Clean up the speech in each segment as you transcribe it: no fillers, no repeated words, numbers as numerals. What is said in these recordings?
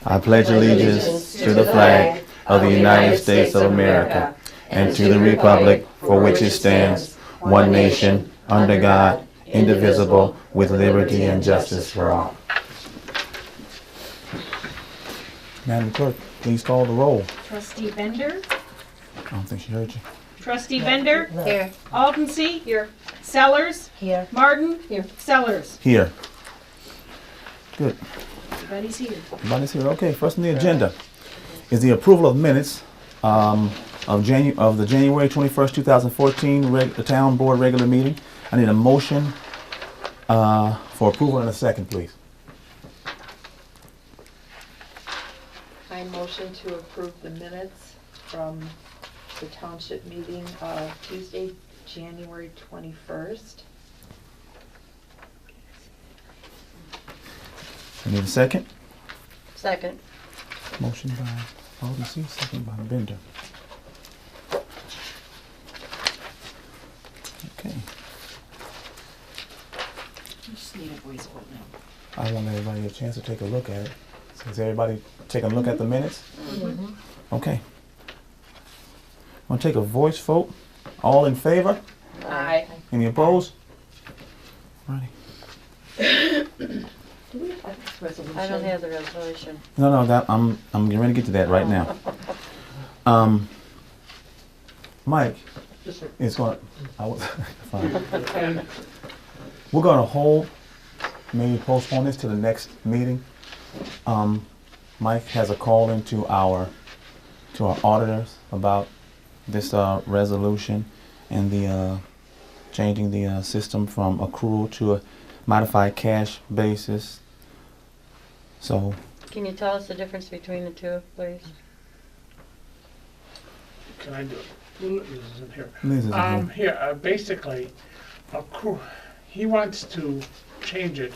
I pledge allegiance to the flag of the United States of America and to the republic for which it stands, one nation, under God, indivisible, with liberty and justice for all. Madam Clerk, please call the roll. Trustee Bender. I don't think she heard you. Trustee Bender. Here. Aldency. Here. Sellers. Here. Martin. Here. Sellers. Here. Good. Everybody's here. Everybody's here. Okay, first on the agenda is the approval of minutes of the January 21st, 2014 the Town Board regular meeting. I need a motion for approval and a second, please. I motion to approve the minutes from the Township meeting of Tuesday, January 21st. I need a second. Second. Motion by Alderson, second by Bender. Okay. Just need a voice vote now. I want everybody a chance to take a look at it. So is everybody taking a look at the minutes? Mm-hmm. Okay. Want to take a voice vote? All in favor? Aye. Any opposed? Righty. Do we have this resolution? I don't have the resolution. No, that I'm getting ready to get to that right now. Mike is going. Fine. We're going to hold, maybe postpone this to the next meeting. Mike has a call into our auditors about this resolution and the changing the system from accrual to a modified cash basis. So, can you tell us the difference between the two, please? Can I do it? Liz isn't here. Liz isn't here. Basically, he wants to change it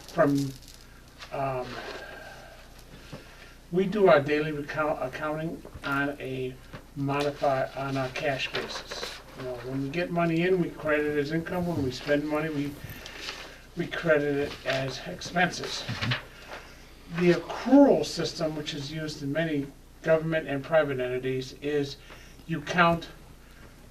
from, we do our daily accounting on a cash basis. You know, when we get money in, we credit it as income. When we spend money, we credit it as expenses. The accrual system, which is used in many government and private entities, is you count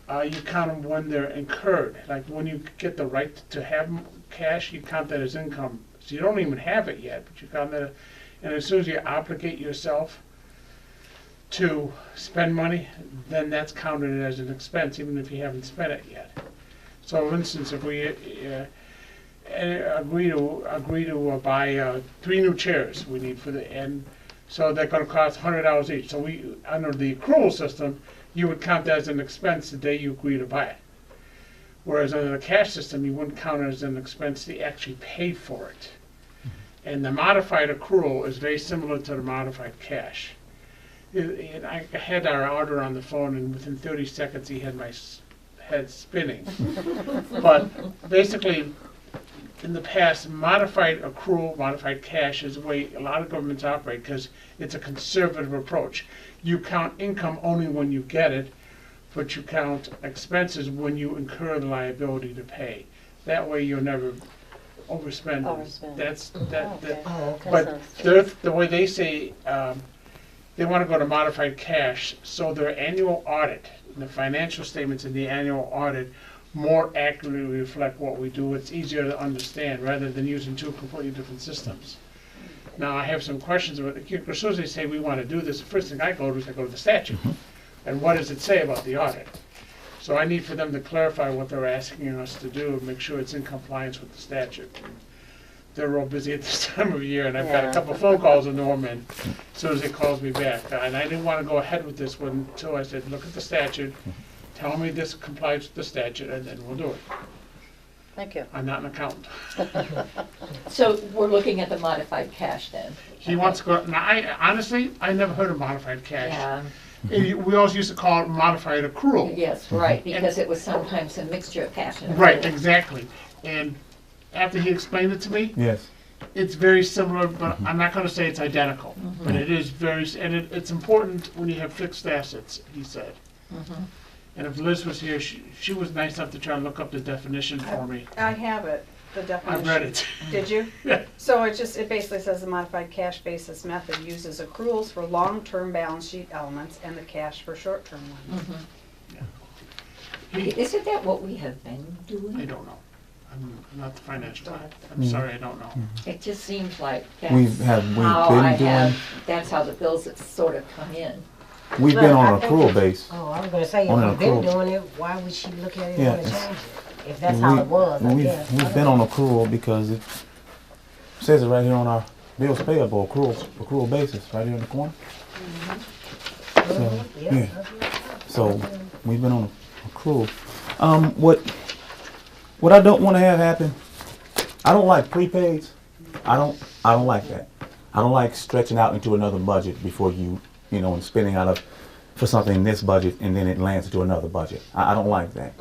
them when they're incurred. Like when you get the right to have cash, you count that as income. So you don't even have it yet, but you count that. And as soon as you obligate yourself to spend money, then that's counted as an expense, even if you haven't spent it yet. So, for instance, if we agree to buy 3 new chairs we need and so they're going to cost $100 each. So we, under the accrual system, you would count that as an expense the day you agree to buy it. Whereas under the cash system, you wouldn't count it as an expense to actually pay for it. And the modified accrual is very similar to the modified cash. And I had our auditor on the phone, and within 30 seconds he had my head spinning. But basically, in the past, modified accrual, modified cash is the way a lot of governments operate because it's a conservative approach. You count income only when you get it, but you count expenses when you incur the liability to pay. That way you'll never overspend. But the way they say, they want to go to modified cash, so their annual audit, the financial statements in the annual audit more accurately reflect what we do. It's easier to understand rather than using 2 completely different systems. Now I have some questions about it. As soon as they say we want to do this, the first thing I go to is I go to the statute. And what does it say about the audit? So I need for them to clarify what they're asking us to do and make sure it's in compliance with the statute. They're real busy at this time of year, and I've got a couple phone calls into them, and as soon as he calls me back. And I didn't want to go ahead with this one until I said, look at the statute, tell me this complies with the statute, and then we'll do it. Thank you. I'm not an accountant. So we're looking at the modified cash then? He wants to go, now honestly, I never heard of modified cash. Yeah. We always used to call it modified accrual. Yes, right, because it was sometimes a mixture of cash and accrual. Right, exactly. And after he explained it to me, Yes. it's very similar, but I'm not going to say it's identical. But it is very, and it's important when you have fixed assets, he said. And if Liz was here, she was nice enough to try and look up the definition for me. I have it. the I've definition. read it. Did you? Yeah. So it basically says the modified cash basis method uses accruals for long-term balance sheet elements and the cash for short-term ones. Isn't that what we have been I doing? don't know. I'm not the financial guy. I'm Mm. sorry, I don't know. It just seems like We've that's been how I doing, have, that's how the bills have sort of come in. we've been on an accrual base. Oh, I was gonna say, if On an we've been accrual. doing it, why would she look at it Yeah, and wanna it's- change it? If that's how it was, I guess. We've been on accrual because it says it right here on our bills payable accrual basis, right here in the corner. So, yeah. So we've been on accrual. What I don't want to have happen, I don't like prepaids. I don't like that. I don't like stretching out into another budget before and spending out of for something in this budget and then it lands into another budget. I don't like that.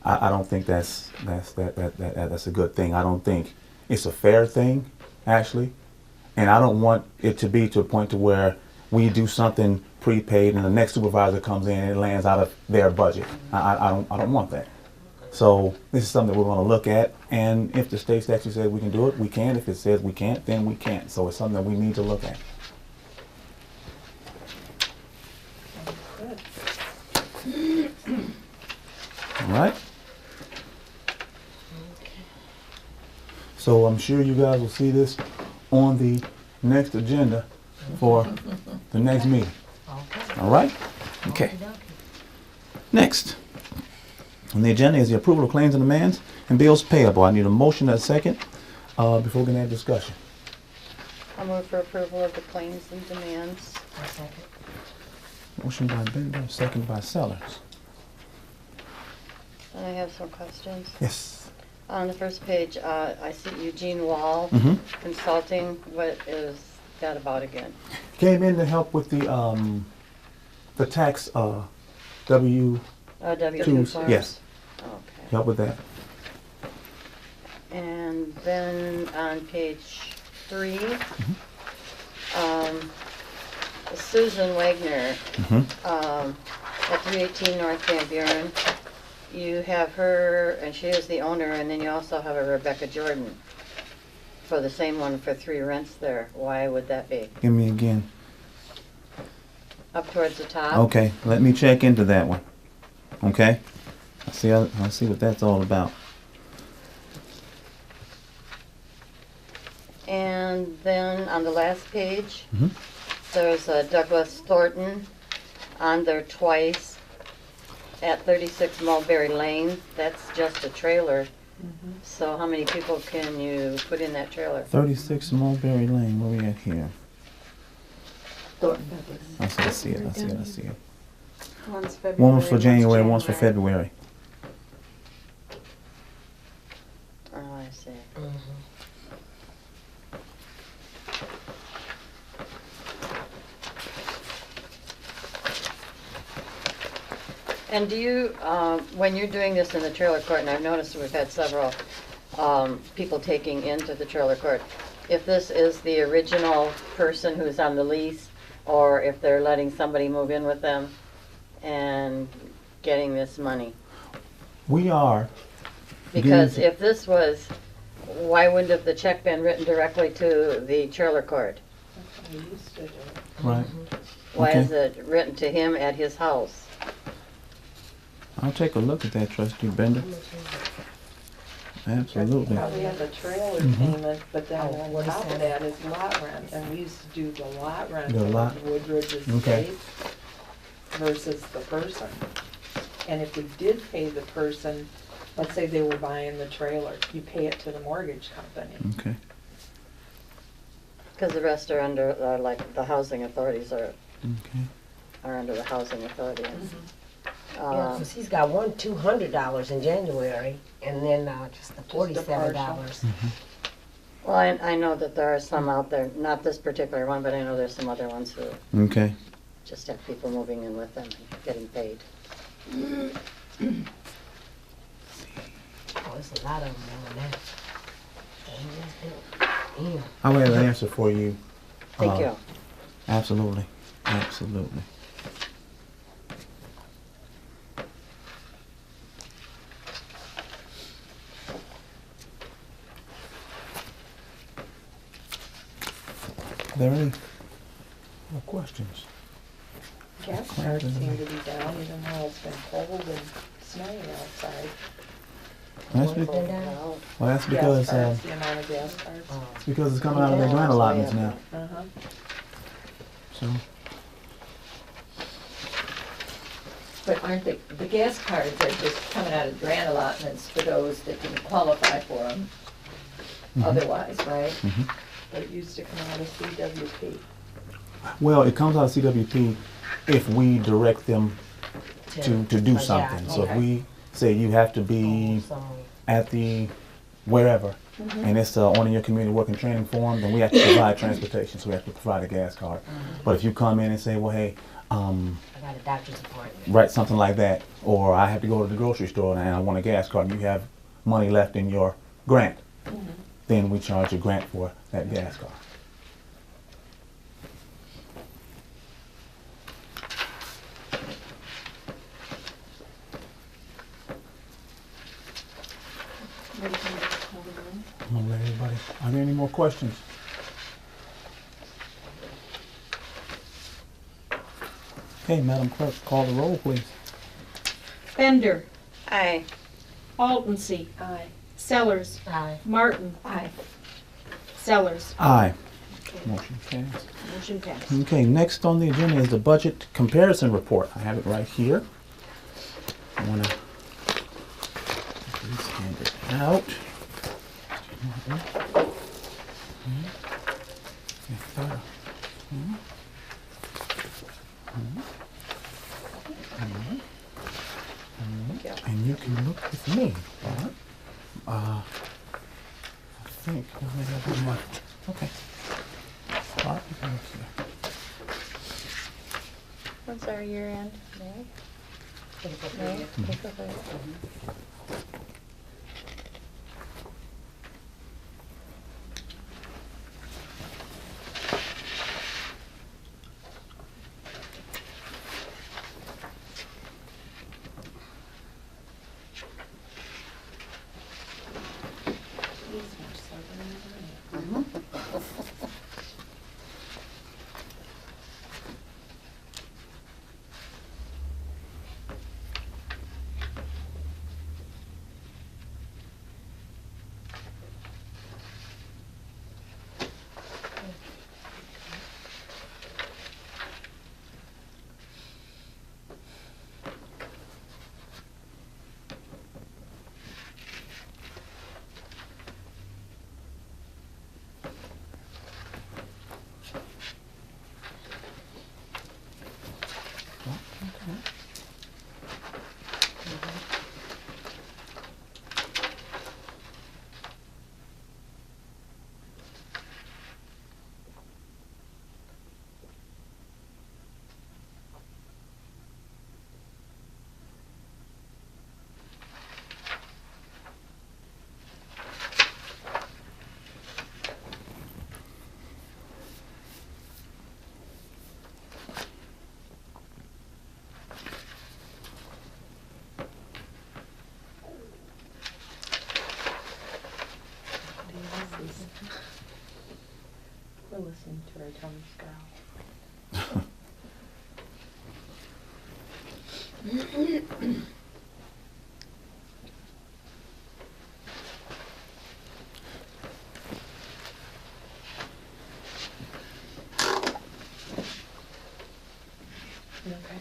I don't think that's a good thing. I don't think it's a fair thing, actually, and I don't want it to be to a point to where we do something prepaid and the next supervisor comes in and it lands out of their budget. I don't want that. So this is something that we're going to look at, and if the state statute says we can do it, we can. If it says we can't, then we can't. So it's something that we need to look at. All right. So I'm sure you guys will see this on the next agenda for the next meeting. All right? Okay. Next on the agenda is the approval of claims and demands and bills payable. I need a motion and a second before we can have discussion. I'll move for approval of the claims and demands. Motion by Bender, second by Sellers. And I have some questions. Yes. On the first page, I see Eugene Wall Mm-hmm. Consulting. What is that about again? Came in to help with the tax W W2 twos. forms? Yes, Okay. help with that. And then on page 3, Susan Wagner, Mm-hmm. at 318 North Van Buren. You have her, and she is the owner, and then you also have a Rebecca Jordan for the same one for 3 rents there. Why would that be? Give me again. Up towards the top? Okay, let me check into that one. Okay, I'll see what that's all about. And then on the last page, Mhm. there's a Douglas Thornton on there twice at 36 Mulberry Lane. That's just a trailer. So how many people can you put in that trailer? 36 Mulberry Lane. Where we at here? Thornton Douglas. I see it. One's February. One was for January, one's for February. Oh, I see. And do you, when you're doing this in the trailer court, and I've noticed we've had several people taking into the trailer court, if this is the original person who's on the lease, or if they're letting somebody move in with them and getting this money? We are. Because Getting- if this was, why wouldn't have the check been written directly to the trailer court? Right. Why Okay. is it written to him at his house? I'll take a look at that, Trustee Bender. Absolutely. Probably have a trailer payment, but then on top of that is lot rent, and we used to do the lot rent The lot. of Woodridge Okay. Estate versus the person. And if we did pay the person, let's say they were buying the trailer, you pay it to the mortgage company. Okay. Because the rest are under, like, the housing authorities are Okay. under the housing authority. Yeah, so she's got one $200 in January, and then just the $47. Well, I know that there are some out there, not this particular one, but I know there's some other ones who Okay. just have people moving in with them and getting paid. Oh, there's a lot of them doing that. Damn. I'll have an answer for you. Thank you. Absolutely. Absolutely. there any more questions? Gas cards seem to be down even though it's been cold and snowing outside. That's, be- What's that? well, that's because Gas cards, the amount of gas cards. it's because it's coming out of their grant allotments now. Uh-huh. So But aren't the gas cards are just coming out of grant allotments for those that didn't qualify for them otherwise, right? But it used to come out of CWP. well, it comes out of CWP if we direct them to do something. So if okay. we say you have to be at the wherever, and it's on in your community working training form, then we have to provide transportation, so we have to provide a gas card. But if you come in and say, well, hey, I got a doctor's appointment. right, something like that, or I have to go to the grocery store and I want a gas card, and you have money left in your grant, then we charge a grant for that gas card. I'm gonna let everybody. Are there any more questions? Okay, Madam Clerk, call the roll, please. Bender, Aye. Altensee, Aye. Sellers, Aye. Martin, Aye. Sellers. Aye. Motion carries. Motion passed. Okay, next on the agenda is the budget comparison report. I have it right here. I want to hand it out. And you can look with me. I think I may have one. Okay. All right, you can look here. What's our year end? May? May? April 30th? We're listening to our tongues growl. You okay?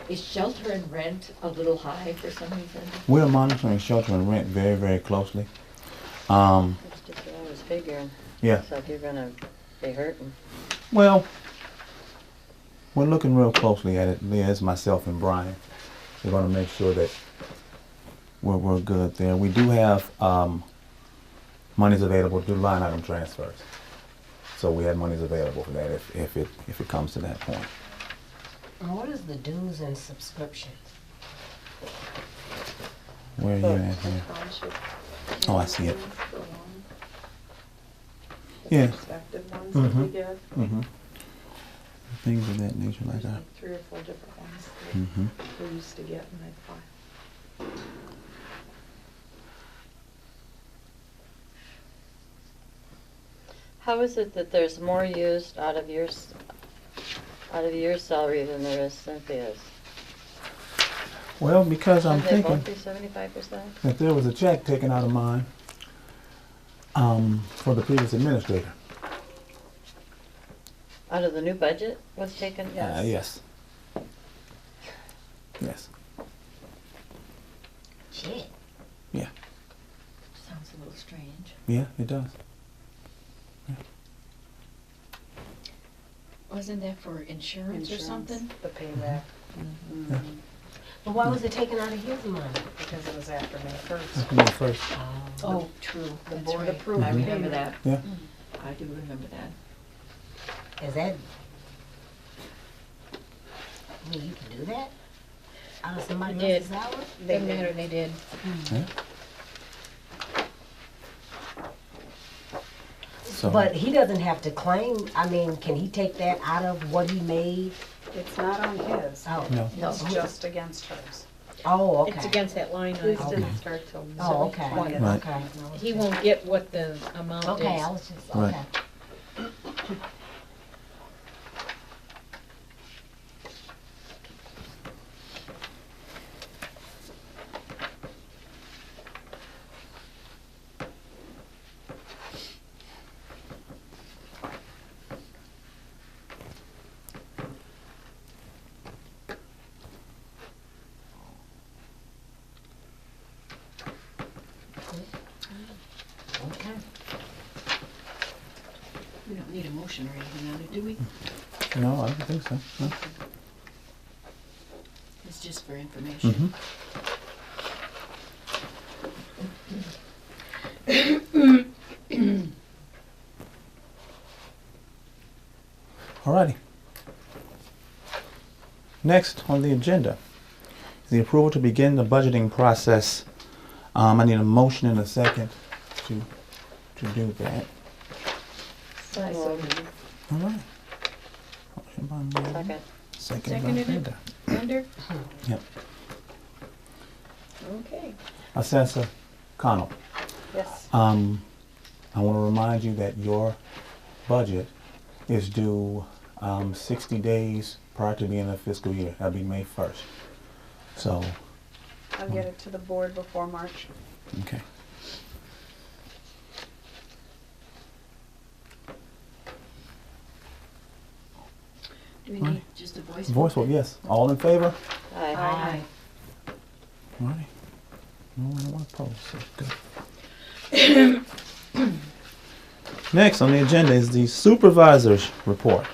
Is shelter and rent a little high for some reason? We're monitoring shelter and rent very, very closely. That's just what I was figuring. Yeah. So if you're gonna be hurting. Well, we're looking real closely at it, Liz, myself, and Brian. We're going to make sure that we're good there. We do have monies available to do line item transfers. So we have monies available for that if it comes to that point. And what is the dues and subscriptions? Where are you at here? Township. Oh, I see it. The one- the Yeah. Perspective ones that we get. Mm-hmm. things of that nature like There's that. like 3 or 4 different ones Mm-hmm. that we used to get in that file. How is it that there's more used out of your salary than there is Cynthia's? Well, because I'm Shouldn't they thinking both be 75%? that there was a check taken out of mine for the previous administrator. Out of the new budget was taken? Yes. Yes. Shit. Sounds a little strange. Yeah, it does. Wasn't that for insurance or something? The payback, Yeah. But why was it taken out of his money? because it was after May 1st. Me first. Oh, true, The that's board right. approved I the remember payment. that. Yeah. I do remember that. Is that? I mean, you can do that? Out of somebody Did. else's salary? Doesn't matter, they did. Yeah. So, But he doesn't have to claim, I mean, can he take that out of what he made? It's not on his, Oh, no. it's just against hers. oh, okay. It's against that line His item. didn't start till May. Oh, okay, 20th. Right. okay. He won't get what the amount is. Okay, I was just, Right. okay. Okay. We don't need a motion or anything on it, do we? No, I don't think so. No. It's just for information. Mm-hmm. Alrighty. Next on the agenda is the approval to begin the budgeting process. I need a motion and a second to do that. So moved. All right. Motion by Mary, Second. second by Seconded it. Brenda. Under? Yep. Okay. Assessor Connell. Yes. I want to remind you that your budget is due 60 days prior to the end of the fiscal year. That'll be May 1st. So, I'll get it to the board before March. okay. Do we Right. need just a voice? Voice vote, yes. All in favor? Aye. Aye. All right. No one opposed. So good. Next on the agenda is the supervisor's report.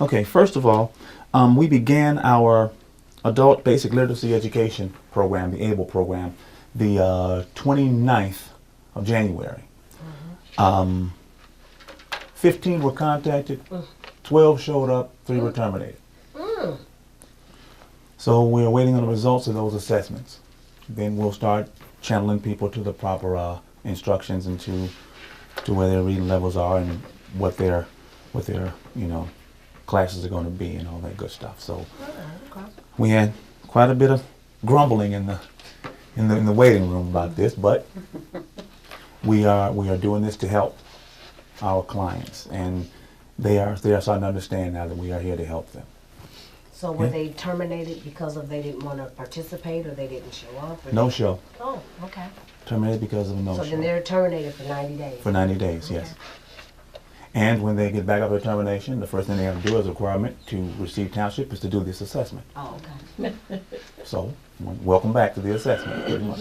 Okay, first of all, we began our adult basic literacy education program, the ABLE program, the 29th of January. 15 were contacted, 12 showed up, 3 were terminated. So we're waiting on the results of those assessments. Then we'll start channeling people to the proper instructions and to where their reading levels are and what their classes are going to be and all that good stuff. So we had quite a bit of grumbling in the waiting room about this, but we are doing this to help our clients, and they are starting to understand now that we are here to help them. So were Yeah. they terminated because of they didn't want to participate or they didn't show up? Or No show. Oh, okay. Terminated because of a no So show. then they're terminated for 90 days? For 90 days, yes. And when they get back after termination, the first thing they have to do as a requirement to receive Township is to do this assessment. Oh, okay. So, welcome back to the assessment, pretty much.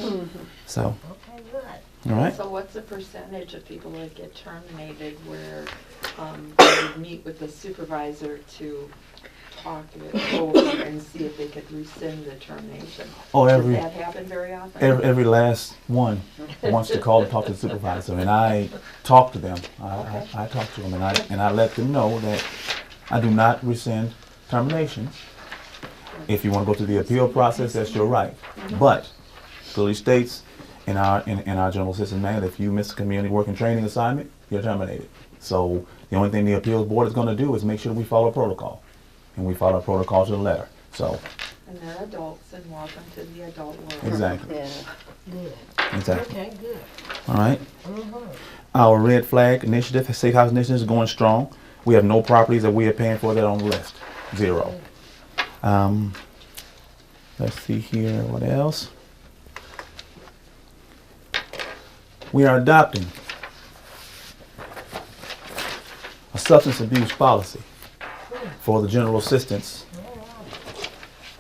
So, Okay, good. all right. So what's the percentage of people that get terminated where they would meet with the supervisor to talk it over and see if they could rescind the termination? Oh, Does every that happen very often? every last one wants to call and talk to the supervisor, and I talk to them. I talk to them, and I let them know that I do not rescind terminations. If you want to go through the appeal process, that's your right. But clearly states in our general assistance manual, if you miss a community work and training assignment, you're terminated. So the only thing the appeals board is going to do is make sure we follow protocol, and we follow protocol to the letter. So And they're adults and welcome to the adult world. exactly, Yeah. Good. exactly. Okay, good. All right. Mhm. Our red flag initiative, safe house initiative, is going strong. We have no properties that we are paying for that are on the list. 0. Let's see here. What else? We are adopting a substance abuse policy for the general assistance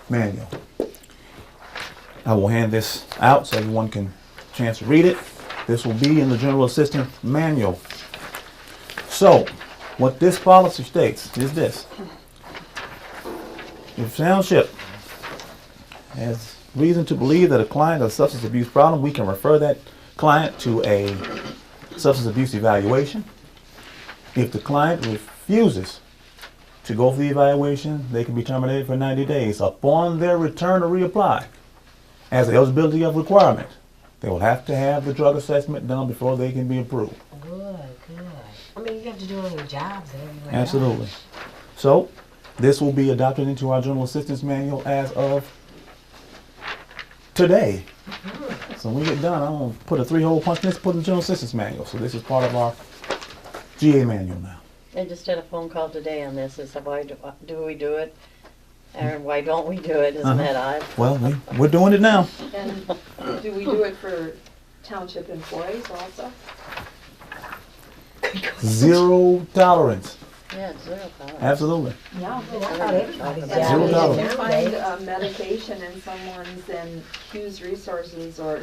manual. I will hand this out so everyone can chance to read it. This will be in the general assistance manual. So, what this policy states is this. If Township has reason to believe that a client has a substance abuse problem, we can refer that client to a substance abuse evaluation. If the client refuses to go for the evaluation, they can be terminated for 90 days. Upon their return to reapply, as an eligibility of requirement, they will have to have the drug assessment done before they can be approved. Good, good. I mean, you have to do it on your jobs and everywhere. Absolutely. So, this will be adopted into our general assistance manual as of today. So when we get done, I'm going to put a 3-hole punch list, put in the general assistance manual. So this is part of our GA manual now. I just had a phone call today on this. Is why do we do it? And why don't we do it? Isn't that odd? Well, we're doing it now. And do we do it for township employees also? 0 tolerance. Yeah, it's 0 tolerance. Absolutely. Yeah. I thought everybody's And Zero if dollars. you find a medication in someone's in Hughes Resources or,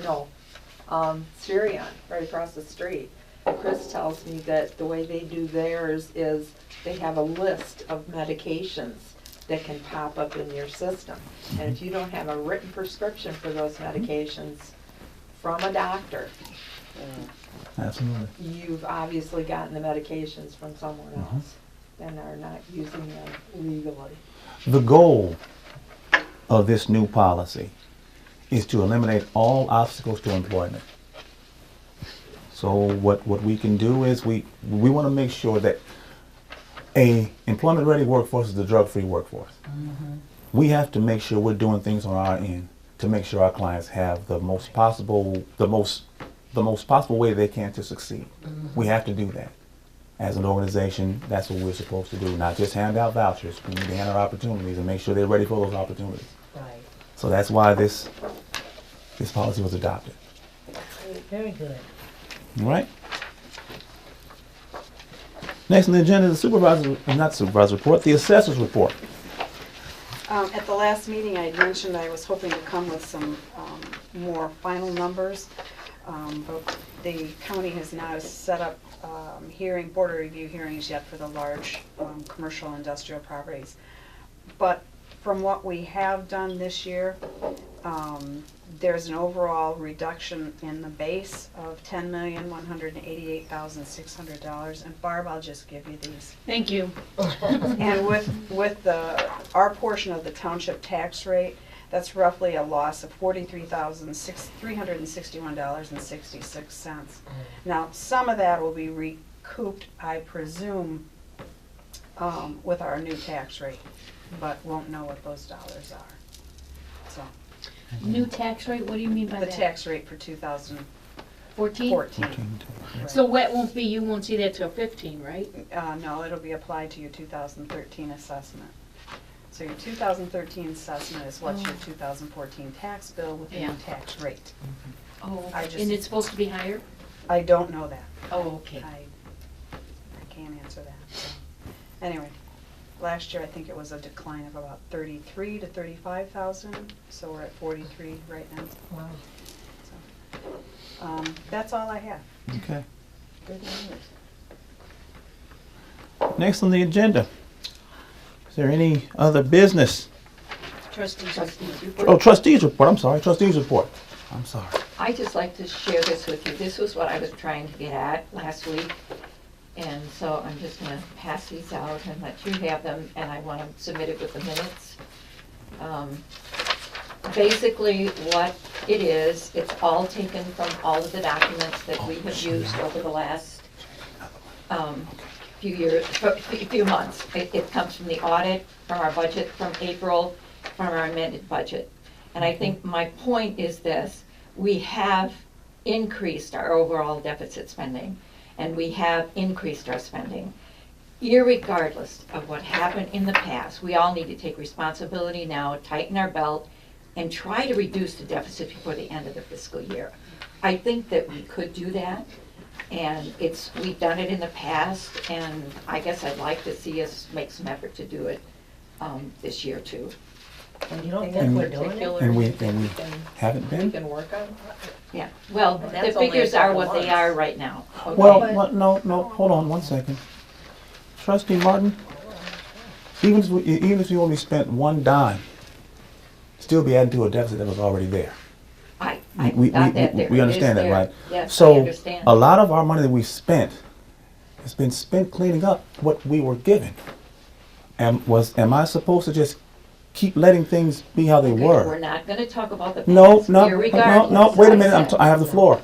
Sirion, right across the street, Chris tells me that the way they do theirs is they have a list of medications that can pop up in your system. And if you don't have a written prescription for those medications from a doctor, Absolutely. you've obviously gotten the medications from someone else and are not using them legally. The goal of this new policy is to eliminate all obstacles to employment. So what we can do is we want to make sure that a employment-ready workforce is a drug-free workforce. We have to make sure we're doing things on our end to make sure our clients have the most possible way they can to succeed. We have to do that. As an organization, that's what we're supposed to do. Not just hand out vouchers. We need to hand out opportunities and make sure they're ready for those opportunities. Right. So that's why this policy was adopted. Very good. All right. Next on the agenda is the report, the assessor's report. At the last meeting, I had mentioned I was hoping to come with some more final numbers, but the county has not set up border review hearings yet for the large commercial industrial properties. But from what we have done this year, there's an overall reduction in the base of $10,188,600. And Barb, I'll just give you these. Thank you. And with our portion of the township tax rate, that's roughly a loss of $43,361.66. Now, some of that will be recouped, I presume, with our new tax rate, but won't know what those dollars are. So, New tax rate, what do you mean by the that? tax rate for 2014. 14? So what won't be, you won't see that till 15, right? No, it'll be applied to your 2013 assessment. So your 2013 assessment is what's your 2014 tax bill with the new Yeah. tax rate. Oh, I just- and it's supposed to be higher? I don't know that. Oh, okay. I can't answer that. So. Anyway, last year I think it was a decline of about 33 to 35,000, so we're at 43 right now. Wow. So, that's all I have. Okay. Good news. Next on the agenda, is there any other business? Trustees. Oh, trustees report. I'm sorry, trustees report. I'm sorry. I'd just like to share this with you. This was what I was trying to get at last week. And so I'm just gonna pass these out and let you have them, and I want to submit it with the minutes. basically what it is, it's all taken from all of the documents that we have used over the last few years, few months. It comes from the audit, from our budget from April, from our amended budget. And I think my point is this: we have increased our overall deficit spending, and we have increased our spending. Irregardless of what happened in the past, we all need to take responsibility now, tighten our belt, and try to reduce the deficit before the end of the fiscal year. I think that we could do that, and we've done it in the past, and I guess I'd like to see us make some effort to do it this year too. And you don't Anything think we're in doing it? particular And we you think haven't we been? can work on? Yeah, well, And the that's only a figures are couple what they months. are right now. okay? Well, no, hold on one second. Trustee Martin, even if you only spent one dime, still be adding to a deficit that was already there. I We got that there. we It is understand that, there. right? Yes, I So, understand. a lot of our money that we've spent has been spent cleaning up what we were given. Am I supposed to just keep letting things be how they Okay, were? We're not gonna talk about the past. No, Irregardless, wait a I minute, said. I have the floor.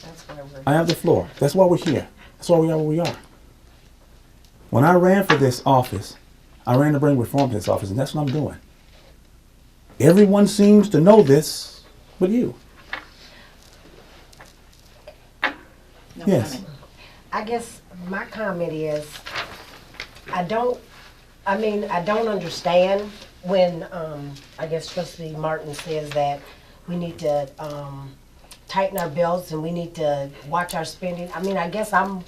That's why we're. I have the floor. That's why we're here. That's why we are where we are. When I ran for this office, I ran to bring reform to this office, and that's what I'm doing. Everyone seems to know this, but you. No Yes. comment. I guess my comment is, I don't understand when, I guess Trustee Martin says that we need to, tighten our belts and we need to watch our spending. I mean, I guess I'm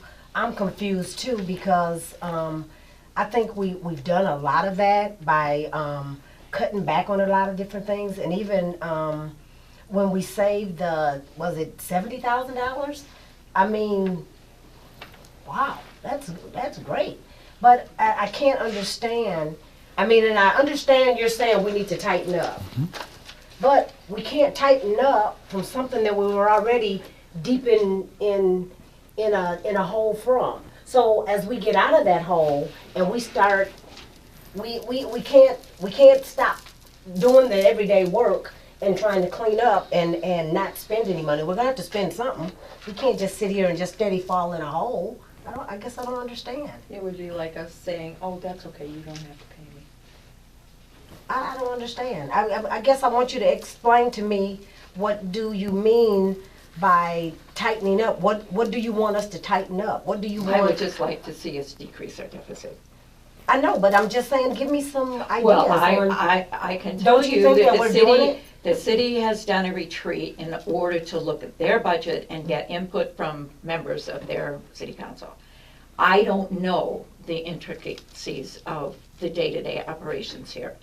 confused too, because, I think we've done a lot of that by, cutting back on a lot of different things, and even, when we saved was it $70,000? I mean, wow, that's great. But I can't understand, I mean, and I understand you're saying we need to tighten up. But we can't tighten up from something that we were already deep in a hole from. So as we get out of that hole and we start, we can't stop doing the everyday work and trying to clean up and not spend any money. We're gonna have to spend something. We can't just sit here and just steady fall in a hole. I guess I don't understand. It would be like us saying, oh, that's okay, you don't have to pay me. I don't understand. I guess I want you to explain to me, what do you mean by tightening up? What do you want us to tighten up? What do you I would want? just like to see us decrease our deficit. I know, but I'm just saying, give me some ideas. Well, on- I can tell Don't you you think that that we're doing it? the city has done a retreat in order to look at their budget and get input from members of their city council. I don't know the intricacies of the day-to-day operations here.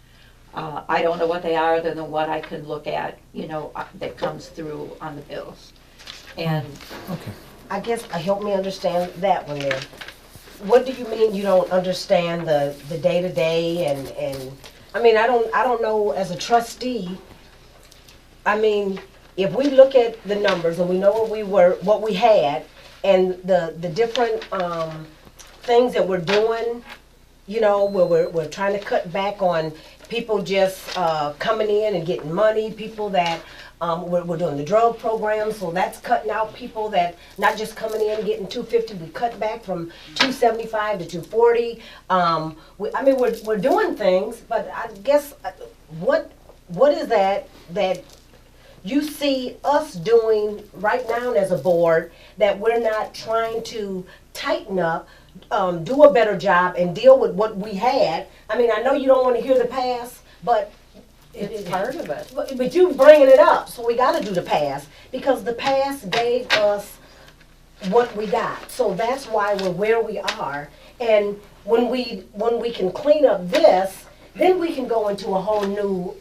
I don't know what they are other than what I can look at, that comes through on the bills. And Okay. I guess, help me understand that one then. What do you mean you don't understand the day-to-day and, I mean, I don't know, as a trustee, I mean, if we look at the numbers and we know what we had, and the different, things that we're doing, where we're trying to cut back on people just, coming in and getting money, people that, we're doing the drug program, so that's cutting out people that not just coming in and getting $250. We cut back from $275 to $240. We're doing things, but I guess what is that you see us doing right now as a board that we're not trying to tighten up, do a better job, and deal with what we had? I mean, I know you don't want to hear the past, but It's part of it. but you bringing it up, so we got to do the past, because the past gave us what we got. So that's why we're where we are. And when we can clean up this, then we can go into a whole new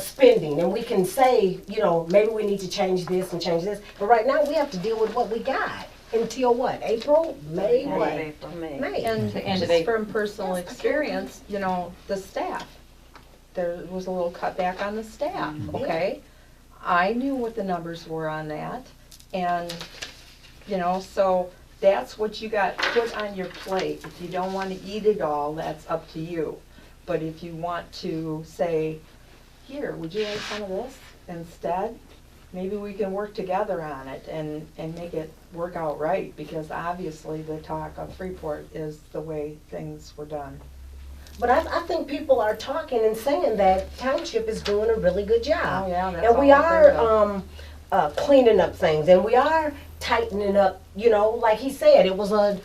spending, and we can say, maybe we need to change this and change this. But right now, we have to deal with what we got until what? April, May, End of what? April, May. May. And The end of just April. from personal experience, the staff, there was a little cutback on the staff, okay? I knew what the numbers were on that, and, so that's what you got put on your plate. If you don't want to eat it all, that's up to you. But if you want to say, here, would you add some of this instead? Maybe we can work together on it and make it work out right, because obviously the talk of Freeport is the way things were done. But I think people are talking and saying that Township is doing a really good job. Oh, yeah, that's And we all I've heard are cleaning up things, and we are tightening up, you know, like he said, it was a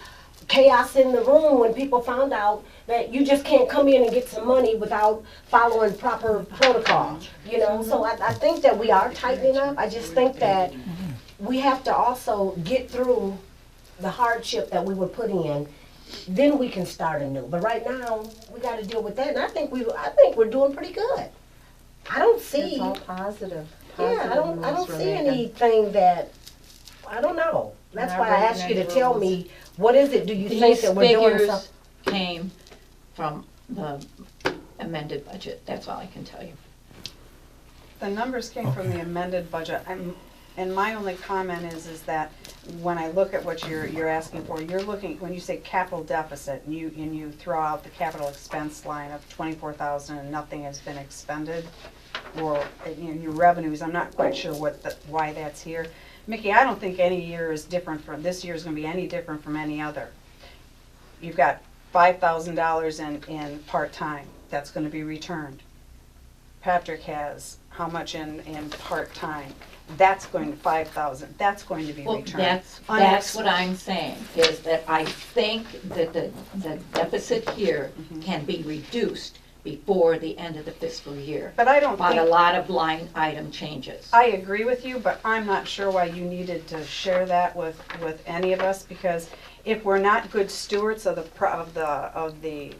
chaos in the room when people found out that you just can't come in and get some money without following proper protocol, you know? So I think that we are tightening up. I just think that we have to also get through the hardship that we were putting in, then we can start anew. But right now, we gotta deal with that, and I think we're doing pretty good. I don't see, It's all positive. yeah, I don't moves we're see making. anything that, I don't know. That's Not why I asked you to tell rules. me, what is it, do you think These that we're doing figures something? came from the amended budget, that's all I can tell you. The numbers came from the amended budget. And my only comment is that when I look at what you're asking for, you're looking, when you say capital deficit, and you throw out the capital expense line of 24,000 and nothing has been expended, or your revenues, I'm not quite sure why that's here. Mickey, I don't think any year is different from, this year is gonna be any different from any other. You've got $5,000 in part-time, that's gonna be returned. Patrick has how much in part-time? That's going to 5,000, that's going to be Well, returned. that's what I'm saying, is that I think that the deficit here can be reduced before the end of the fiscal year But I don't by a think, lot of line item changes. I agree with you, but I'm not sure why you needed to share that with any of us, because if we're not good stewards of the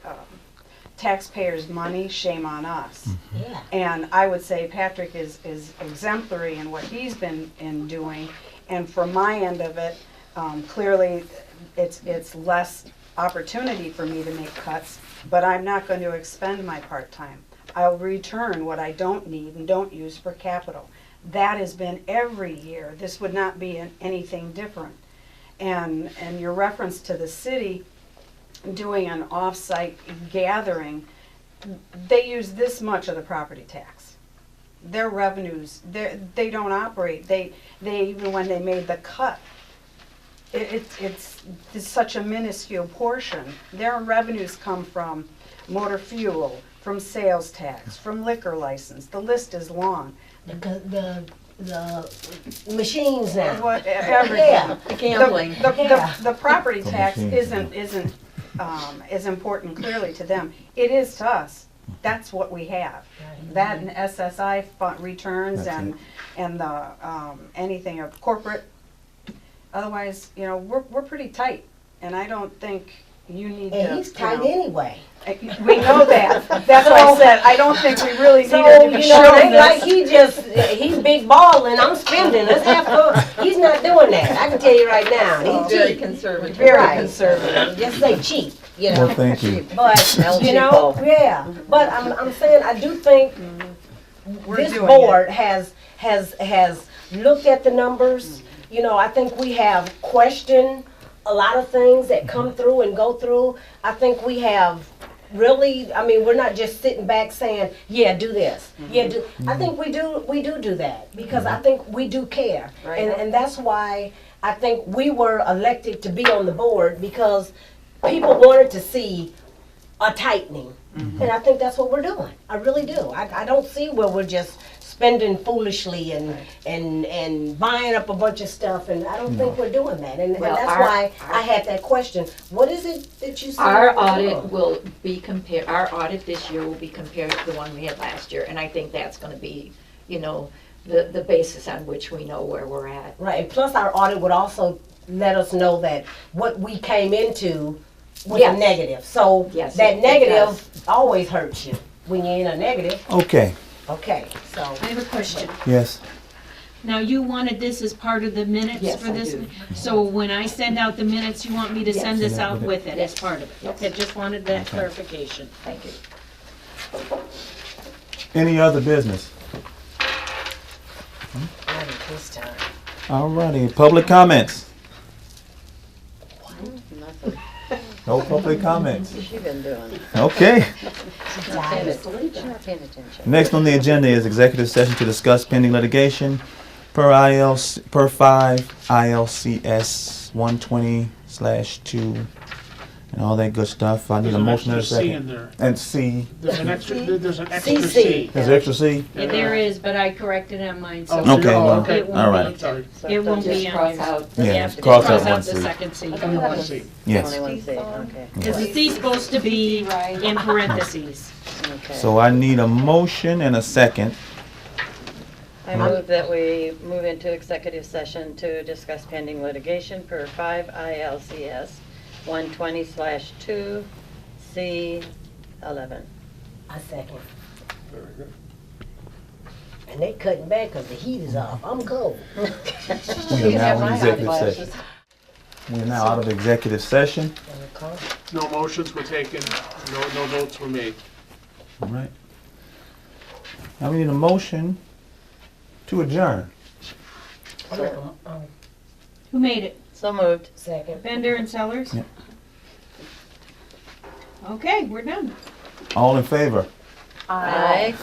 taxpayers' money, shame on us. Yeah. And I would say Patrick is exemplary in what he's been doing, and from my end of it, clearly it's less opportunity for me to make cuts, but I'm not going to expend my part-time. I'll return what I don't need and don't use for capital. That has been every year. This would not be anything different. And your reference to the city doing an off-site gathering, they use this much of the property tax. Their revenues, they don't operate. They even when they made the cut, it's such a minuscule portion. Their revenues come from motor fuel, from sales tax, from liquor license. The list is long. The machines now. Everything. Yeah. Gambling. The property The tax machines, isn't as important clearly to them. It is to us. That's what we have. That and SSI returns That's and the anything of corporate. Otherwise, we're pretty tight, and I don't think you need to. And he's tight anyway. We know that. That's why I said I don't think we really needed So, to be you know, showing it ain't this. like he's big balling, I'm spending, let's have fun. He's not doing that, I can tell you right now. He's Very cheap. conservative. Very Right. conservative. Just say cheap, you know. Well, thank you. But, El you know, Cheapo. yeah, but I'm saying, I do think We're this doing board has looked at the numbers. You know, I think we have questioned a lot of things that come through and go through. I think we have really, I mean, we're not just sitting back saying, yeah, do this. Yeah, do. I think we do that because I think we do care. Right. And that's why I think we were elected to be on the board, because people wanted to see a tightening. And I think that's what we're doing. I really do. I don't see where we're just spending foolishly and buying up a bunch of stuff, and I don't think we're doing that. And Well, that's our- why I had that question. What is it that you said? Our audit will be compared, our audit this year will be compared to the one we had last year, and I think that's gonna be, the basis on which we know where we're at. Right, and plus our audit would also let us know that what we came into was a Yes. negative. So Yes, that it negative always hurts you when you're in a negative. Okay, Okay, so. I have a question. yes. Now, you wanted this as part of the minutes Yes, for I this? do. So when I send out the minutes, you want me to send this out with it as part of it? Yes. Okay, just wanted that clarification. Thank you. Any other business? Not at this time. Alrighty, public comments. Nothing. No public comments. What's she been doing? Okay. She's not paying attention. Next on the agenda is executive session to discuss pending litigation per 5 ILCS 120/2 and all that good stuff. I need There's a an motion in a extra C in second. there. And C. There's an extra CC. C. There's extra C? Yeah, there is, but I corrected it on mine, so. Oh, so Okay, you're- well, okay. it won't all right. be- I'm sorry. So It won't just be cross on out. yours. Yeah, You cross cross out out one the C. second C. Only one C. Yes. Only one C, okay. Because the C's supposed to be in parentheses. Okay. So I need a motion and a second. I move that we move into executive session to discuss pending litigation per 5 ILCS 120/2 C11. I second. Very good. And they cutting back because the heat is off. I'm cold. We are now in executive session. We are now out of executive session. No motions were taken, no votes were made. All right. Now we need a motion to adjourn. Who made it? So moved. Second. Bender and Sellers? Yeah. Okay, we're done. All in favor? Aye.